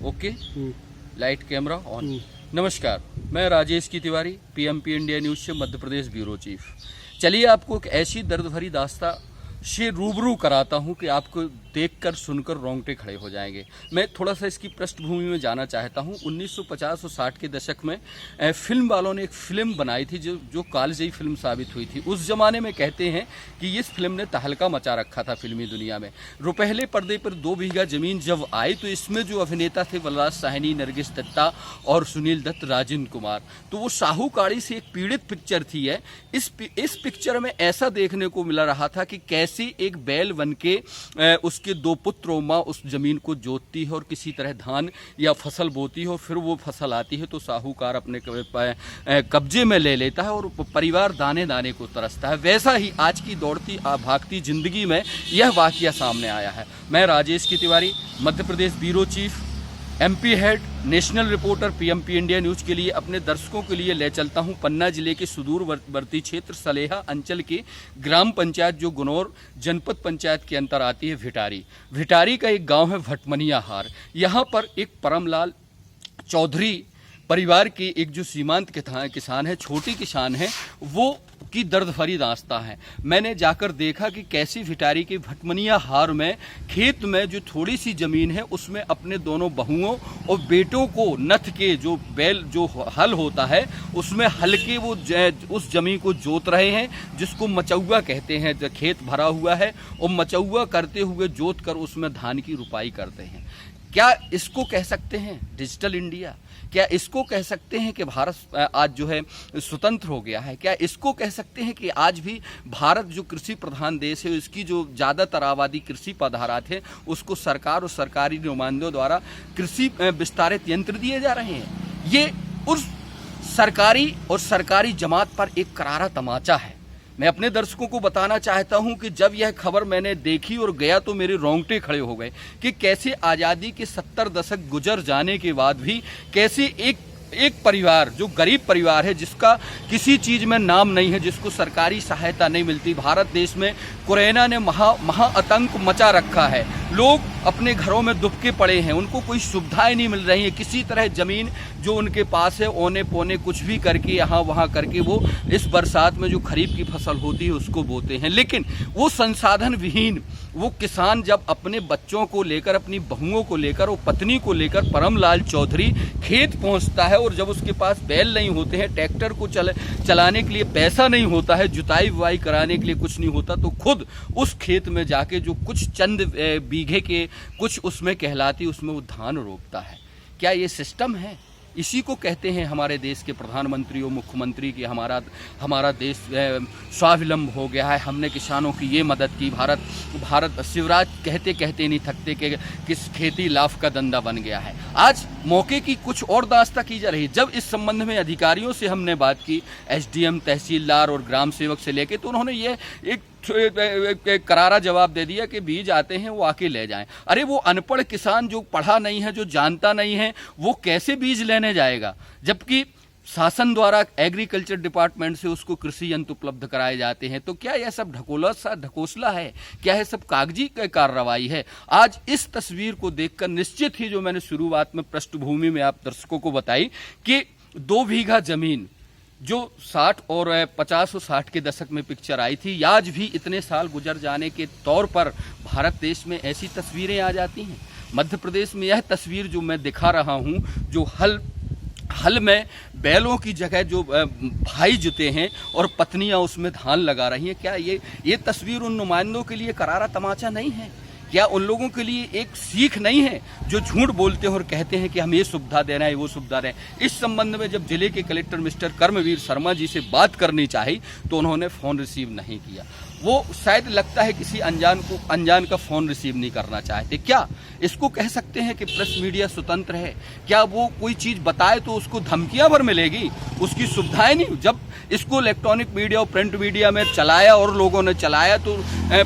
Okay, light camera on. नमस्कार, मैं Rajesh K Tiwari, PMP India news से मध्य प्रदेश ब्यूरो चीफ। चलिए आपको एक ऐसी दर्द भरी दास्तां से रूबरू कराता हूं कि आपको देखकर सुनकर रोंगटे खड़े हो जाएंगे। मैं थोड़ा सा इसकी पृष्ठभूमि में जाना चाहता हूं। 1950 और 60 के दशक में फिल्म वालों ने एक फिल्म बनाई थी जो कालजयी फिल्म साबित हुई थी। उस जमाने में कहते हैं कि इस फिल्म ने तहलका मचा रखा था फिल्मी दुनिया में। रुपहले पर्दे पर 2 बीघा जमीन जब आई तो इसमें जो अभिनेता थे वल्लाज साहनी, नरगिस दत्ता और सुनील दत्त, राजेंद्र कुमार, तो वो साहूकारी से एक पीड़ित पिक्चर थी। इस पिक्चर में ऐसा देखने को मिला रहा था कि कैसे एक बैल बन के उसके 2 पुत्र माँ उस जमीन को जोतती है और किसी तरह धान या फसल बोती है और फिर वो फसल आती है तो साहूकार अपने कब्जे में ले लेता है और परिवार दाने दाने को तरसता है। वैसा ही आज की दौड़ती भागती जिंदगी में यह वाकया सामने आया है। मैं Rajesh K Tiwari, Madhya Pradesh bureau chief, MP head, national reporter, PMP India news के लिए अपने दर्शकों के लिए ले चलता हूं पन्ना जिले के सुदूरवर्ती क्षेत्र सलेहा अंचल के ग्राम पंचायत जो गुनौर जनपद पंचायत के अंतर आती है भिटारी। भिटारी का एक गांव है भटमनियाहार। यहां पर एक परमलाल चौधरी परिवार के एक जो सीमांत किसान है, छोटी किसान है, वो की दर्द भरी दास्तां है। मैंने जाकर देखा कि कैसी भिटारी के भटमनियाहार में खेत में जो थोड़ी सी जमीन है उसमें अपने दोनों बहुओं और बेटों को नथ के जो बैल जो हल होता है उसमें हल के वो उस जमीन को जोत रहे हैं, जिसको मचौआ कहते हैं। खेत भरा हुआ है और मचौआ करते हुए जोत कर उसमें धान की रुपाई करते हैं। क्या इसको कह सकते हैं डिजिटल इंडिया? क्या इसको कह सकते हैं कि भारत आज जो है स्वतंत्र हो गया है? क्या इसको कह सकते हैं कि आज भी भारत जो कृषि प्रधान देश है इसकी जो ज़्यादातर आबादी कृषि पर आधारित है उसको सरकार और सरकारी नुमाइंदों द्वारा कृषि विस्तारित यंत्र दिए जा रहे हैं? ये उस सरकारी और सरकारी जमात पर एक करारा तमाचा है। मैं अपने दर्शकों को बताना चाहता हूं कि जब यह खबर मैंने देखी और गया तो मेरे रोंगटे खड़े हो गए कि कैसे आज़ादी के 70 दशक गुजर जाने के बाद भी कैसे एक परिवार जो गरीब परिवार है, जिसका किसी चीज़ में नाम नहीं है, जिसको सरकारी सहायता नहीं मिलती। भारत देश में कोरोना ने महा आतंक मचा रखा है। लोग अपने घरों में दुबके पड़े हैं, उनको कोई सुविधाएं नहीं मिल रही हैं। किसी तरह ज़मीन जो उनके पास है औने पौने कुछ भी करके यहाँ वहाँ करके वो इस बरसात में जो खरीफ की फसल होती है उसको बोते हैं। लेकिन वो संसाधन विहीन वो किसान जब अपने बच्चों को लेकर, अपनी बहुओं को लेकर और पत्नी को लेकर परमलाल चौधरी खेत पहुँचता है और जब उसके पास बैल नहीं होते हैं, ट्रैक्टर को चलाने के लिए पैसा नहीं होता है, जुताई बुआई कराने के लिए कुछ नहीं होता, तो खुद उस खेत में जाके जो कुछ चंद बीघे के कुछ उसमें कहलाती उसमें वो धान रोपता है। क्या ये सिस्टम है? इसी को कहते हैं हमारे देश के प्रधानमंत्री और मुख्यमंत्री की हमारा देश स्वावलंब हो गया है, हमने किसानों की ये मदद की। भारत शिवराज कहते कहते नहीं थकते कि किस खेती लाभ का धंधा बन गया है। आज मौके की कुछ और दास्तां की जा रही है। जब इस संबंध में अधिकारियों से हमने बात की, एसडीएम, तहसीलदार और ग्राम सेवक से लेके, तो उन्होंने ये एक करारा जवाब दे दिया कि बीज आते हैं वो आके ले जाएं। अरे वो अनपढ़ किसान जो पढ़ा नहीं है, जो जानता नहीं है, वो कैसे बीज लेने जाएगा? जबकि शासन द्वारा एग्रीकल्चर डिपार्टमेंट से उसको कृषि यंत्र उपलब्ध कराए जाते हैं। तो क्या यह सब ढकोसला है? क्या यह सब कागजी कार्रवाई है? आज इस तस्वीर को देखकर निश्चित ही जो मैंने शुरुआत में पृष्ठभूमि में आप दर्शकों को बताई कि 2 बीघा जमीन जो 60 और 50 और 60 के दशक में पिक्चर आई थी, आज भी इतने साल गुजर जाने के तौर पर भारत देश में ऐसी तस्वीरें आ जाती हैं। मध्य प्रदेश में यह तस्वीर जो मैं दिखा रहा हूं, जो हल में बैलों की जगह जो भाई जुते हैं और पत्नियां उसमें धान लगा रही हैं, क्या ये तस्वीर उन नुमाइंदों के लिए करारा तमाचा नहीं है? क्या उन लोगों के लिए एक सीख नहीं है जो झूठ बोलते हैं और कहते हैं कि हम ये सुविधा दे रहे हैं, वो सुविधा दे रहे हैं? इस संबंध में जब जिले के कलेक्टर मिस्टर कर्मवीर शर्मा जी से बात करनी चाहिए तो उन्होंने फ़ोन रिसीव नहीं किया। वो शायद लगता है किसी अनजान का फ़ोन रिसीव नहीं करना चाहते। क्या इसको कह सकते हैं कि प्रेस मीडिया स्वतंत्र है? क्या वो कोई चीज़ बताए तो उसको धमकियां भर मिलेगी, उसकी सुविधाएं नहीं? जब इसको इलेक्ट्रॉनिक मीडिया और प्रिंट मीडिया में चलाया और लोगों ने चलाया तो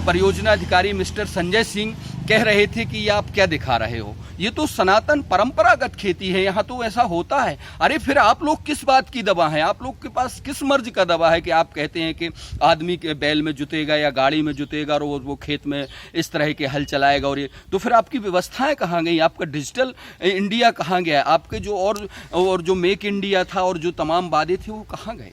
परियोजना अधिकारी मिस्टर संजय सिंह कह रहे थे कि ये आप क्या दिखा रहे हो, ये तो सनातन परंपरागत खेती है, यहाँ तो ऐसा होता है। अरे फिर आप लोग किस बात की दवा है, आप लोग के पास किस मर्ज का दवा है कि आप कहते हैं कि आदमी के बैल में जुतेगा या गाड़ी में जुतेगा और वो खेत में इस तरह के हल चलाएगा। और ये तो फिर आपकी व्यवस्थाएं कहाँ गई, आपका डिजिटल इंडिया कहाँ गया, आपके जो और जो मेक इंडिया था और जो तमाम वादे थे वो कहाँ गए।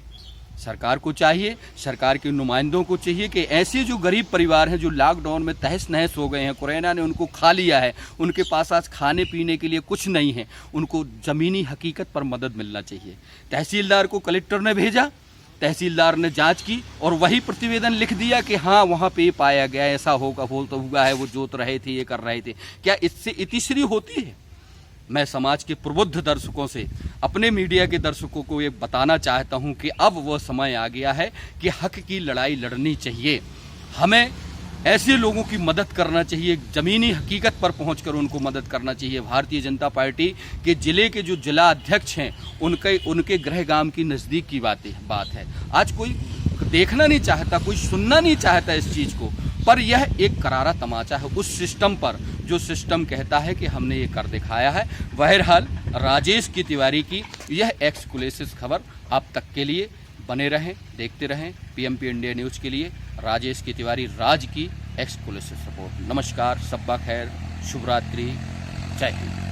सरकार को चाहिए, सरकार के नुमाइंदों को चाहिए कि ऐसे जो गरीब परिवार हैं जो लॉकडाउन में तहस नहस हो गए हैं, कोरोना ने उनको खा लिया है, उनके पास आज खाने पीने के लिए कुछ नहीं है, उनको ज़मीनी हकीकत पर मदद मिलना चाहिए। तहसीलदार को कलेक्टर ने भेजा, तहसीलदार ने जांच की और वही प्रतिवेदन लिख दिया कि हाँ वहाँ पे पाया गया, ऐसा होगा, वो तो हुआ है, वो जोत रहे थे, ये कर रहे थे। क्या इससे इतिश्री होती है? मैं समाज के प्रबुद्ध दर्शकों से, अपने मीडिया के दर्शकों को ये बताना चाहता हूं कि अब वह समय आ गया है कि हक की लड़ाई लड़नी चाहिए। हमें ऐसे लोगों की मदद करना चाहिए, ज़मीनी हकीकत पर पहुंचकर उनको मदद करना चाहिए। भारतीय जनता पार्टी के ज़िले के जो जिला अध्यक्ष हैं उनके गृहगाम की नज़दीक की बात है। आज कोई देखना नहीं चाहता, कोई सुनना नहीं चाहता इस चीज़ को, पर यह एक करारा तमाचा है उस सिस्टम पर जो सिस्टम कहता है कि हमने ये कर दिखाया है। बहरहाल राजेश की तिवारी की यह एक्सक्लूसिव खबर आप तक के लिए, बने रहें, देखते रहें पीएमपी इंडिया न्यूज़ के लिए। राजेश की तिवारी राज की एक्सक्लूसिव रिपोर्ट। नमस्कार, सब्बा खैर, शुभ रात्रि, जय हिंद।